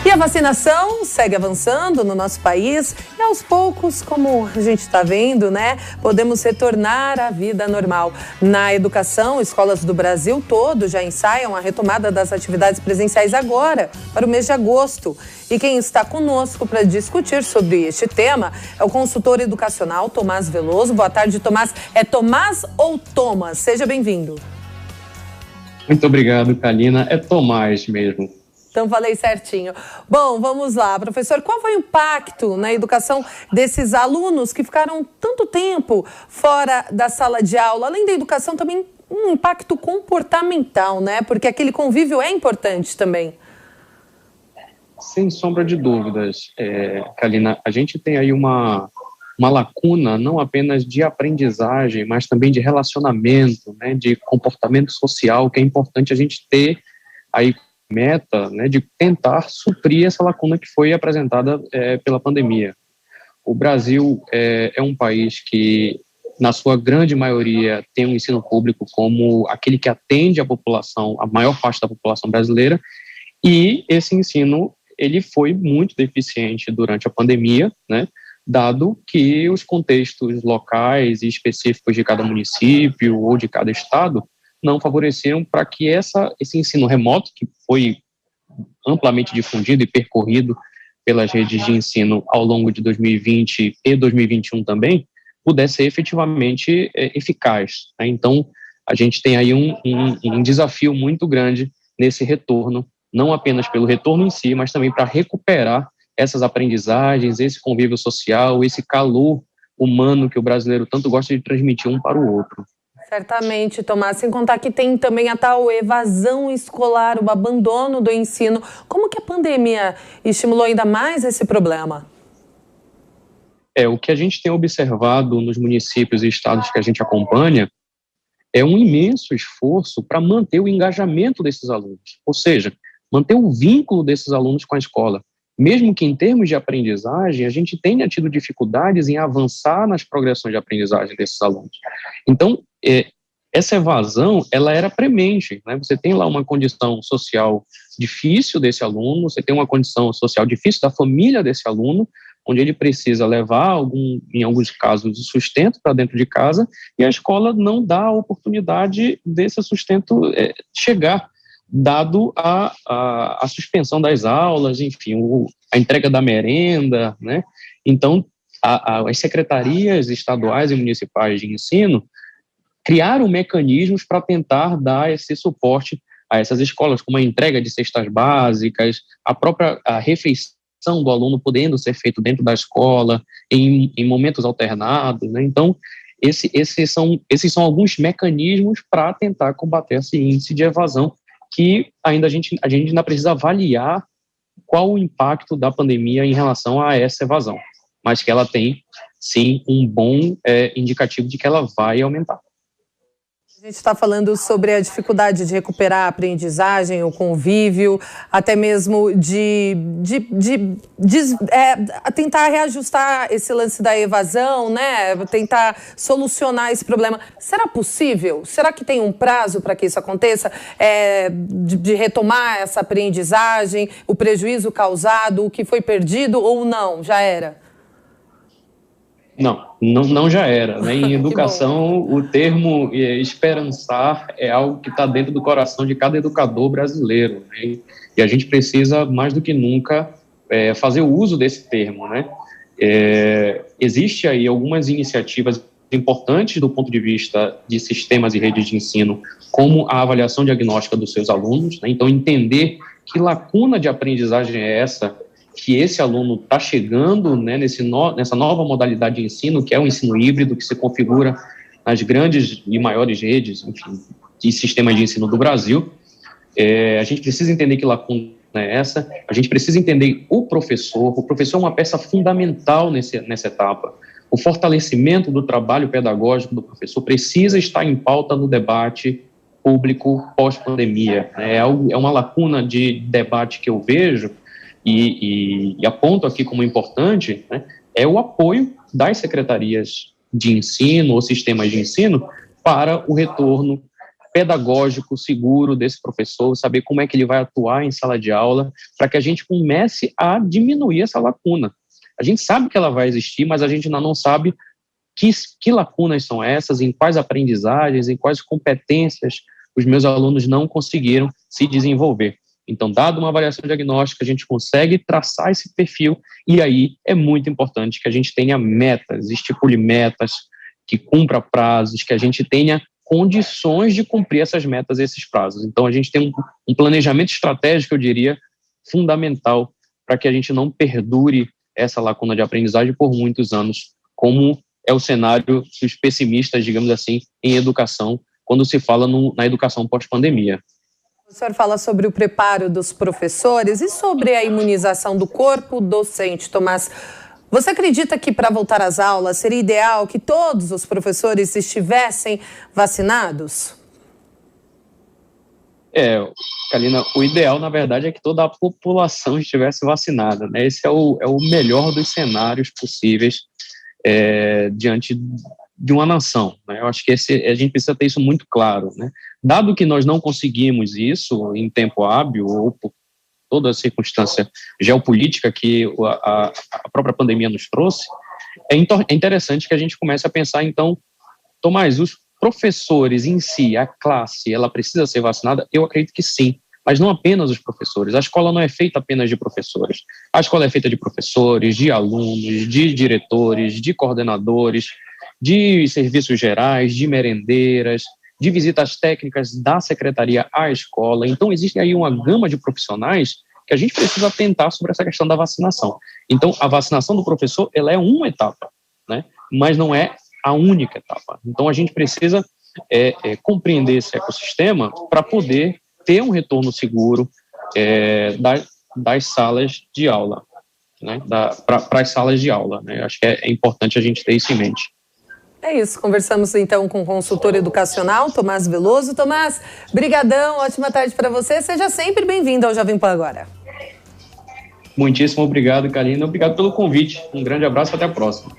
E a vacinação segue avançando no nosso país e aos poucos, como a gente está vendo, né, podemos retornar à vida normal. Na educação, escolas do Brasil todo já ensaiam a retomada das atividades presenciais agora, para o mês de agosto. E quem está conosco para discutir sobre este tema é o consultor educacional Tomás Veloso. Boa tarde, Tomás. É Tomás ou Thomas? Seja bem-vindo. Muito obrigado, Kalina. É Tomás mesmo. Então, falei certinho. Bom, vamos lá, professor. Qual foi o impacto na educação desses alunos que ficaram tanto tempo fora da sala de aula? Além da educação, também um impacto comportamental, né? Porque aquele convívio é importante também. Sem sombra de dúvidas, Kalina. A gente tem aí uma lacuna não apenas de aprendizagem, mas também de relacionamento, né? De comportamento social, que é importante a gente ter aí meta, né, de tentar suprir essa lacuna que foi apresentada pela pandemia. O Brasil é um país que, na sua grande maioria, tem um ensino público como aquele que atende a população, a maior parte da população brasileira, e esse ensino ele foi muito deficiente durante a pandemia, né, dado que os contextos locais e específicos de cada município ou de cada estado não favoreceram para que esse ensino remoto, que foi amplamente difundido e percorrido pelas redes de ensino ao longo de 2020 e 2021 também, pudesse ser efetivamente eficaz, né? Então, a gente tem aí um desafio muito grande nesse retorno, não apenas pelo retorno em si, mas também para recuperar essas aprendizagens, esse convívio social, esse calor humano que o brasileiro tanto gosta de transmitir um para o outro. Certamente, Tomás, sem contar que tem também a tal evasão escolar, o abandono do ensino. Como que a pandemia estimulou ainda mais esse problema? O que a gente tem observado nos municípios e estados que a gente acompanha é um imenso esforço para manter o engajamento desses alunos, ou seja, manter o vínculo desses alunos com a escola. Mesmo que em termos de aprendizagem, a gente tenha tido dificuldades em avançar nas progressões de aprendizagem desses alunos. Então, essa evasão, ela era premente, né? Você tem lá uma condição social difícil desse aluno, você tem uma condição social difícil da família desse aluno, onde ele precisa levar, em alguns casos, o sustento para dentro de casa, e a escola não dá a oportunidade desse sustento chegar, dado a suspensão das aulas, enfim, a entrega da merenda, né? Então, as secretarias estaduais e municipais de ensino criaram mecanismos para tentar dar esse suporte a essas escolas, como a entrega de cestas básicas, a refeição do aluno podendo ser feito dentro da escola, em momentos alternados, né? Então, esses são alguns mecanismos para tentar combater esse índice de evasão, que a gente ainda precisa avaliar qual o impacto da pandemia em relação a essa evasão, mas que ela tem, sim, um bom indicativo de que ela vai aumentar. A gente está falando sobre a dificuldade de recuperar a aprendizagem, o convívio, até mesmo de tentar reajustar esse lance da evasão, né? Tentar solucionar esse problema. Será possível? Será que tem um prazo para que isso aconteça? De retomar essa aprendizagem, o prejuízo causado, o que foi perdido ou não? Já era? Não já era, né? Em educação, o termo esperançar é algo que está dentro do coração de cada educador brasileiro, né? E a gente precisa, mais do que nunca, fazer o uso desse termo, né? Existe aí algumas iniciativas importantes do ponto de vista de sistemas e redes de ensino, como a avaliação diagnóstica dos seus alunos, né? Então, entender que lacuna de aprendizagem é essa, que esse aluno está chegando, né, nessa nova modalidade de ensino, que é o ensino híbrido, que se configura nas grandes e maiores redes, enfim, de sistemas de ensino do Brasil. A gente precisa entender que lacuna é essa, a gente precisa entender o professor é uma peça fundamental nessa etapa. O fortalecimento do trabalho pedagógico do professor precisa estar em pauta no debate público pós-pandemia, né? É uma lacuna de debate que eu vejo, e aponto aqui como importante, né, é o apoio das secretarias de ensino ou sistemas de ensino para o retorno pedagógico, seguro desse professor, saber como é que ele vai atuar em sala de aula, para que a gente comece a diminuir essa lacuna. A gente sabe que ela vai existir, mas a gente ainda não sabe que lacunas são essas, em quais aprendizagens, em quais competências os meus alunos não conseguiram se desenvolver. Então, dado uma avaliação diagnóstica, a gente consegue traçar esse perfil e aí é muito importante que a gente tenha metas, estipule metas, que cumpra prazos, que a gente tenha condições de cumprir essas metas, esses prazos. Então, a gente tem um planejamento estratégico, eu diria, fundamental para que a gente não perdure essa lacuna de aprendizagem por muitos anos, como é o cenário dos pessimistas, digamos assim, em educação, quando se fala na educação pós-pandemia. O senhor fala sobre o preparo dos professores e sobre a imunização do corpo docente, Tomás. Você acredita que para voltar às aulas seria ideal que todos os professores estivessem vacinados? Kalina, o ideal, na verdade, é que toda a população estivesse vacinada, né? Esse é o melhor dos cenários possíveis diante de uma nação, né? Eu acho que a gente precisa ter isso muito claro, né? Dado que nós não conseguimos isso em tempo hábil ou por toda a circunstância geopolítica que a própria pandemia nos trouxe, é interessante que a gente comece a pensar, então, Tomás, os professores em si, a classe, ela precisa ser vacinada? Eu acredito que sim, mas não apenas os professores. A escola não é feita apenas de professores. A escola é feita de professores, de alunos, de diretores, de coordenadores, de serviços gerais, de merendeiras, de visitas técnicas da secretaria à escola. Então, existe aí uma gama de profissionais que a gente precisa atentar sobre essa questão da vacinação. Então, a vacinação do professor, ela é uma etapa, né? Mas não é a única etapa. Então, a gente precisa compreender esse ecossistema para poder ter um retorno seguro das salas de aula, né? Para as salas de aula, né? Acho que é importante a gente ter isso em mente. É isso, conversamos então com o consultor educacional, Tomás Veloso. Tomás, brigadão, ótima tarde para você, seja sempre bem-vindo ao Jovem Pan Agora. Muitíssimo obrigado, Kalina, obrigado pelo convite, um grande abraço, até a próxima.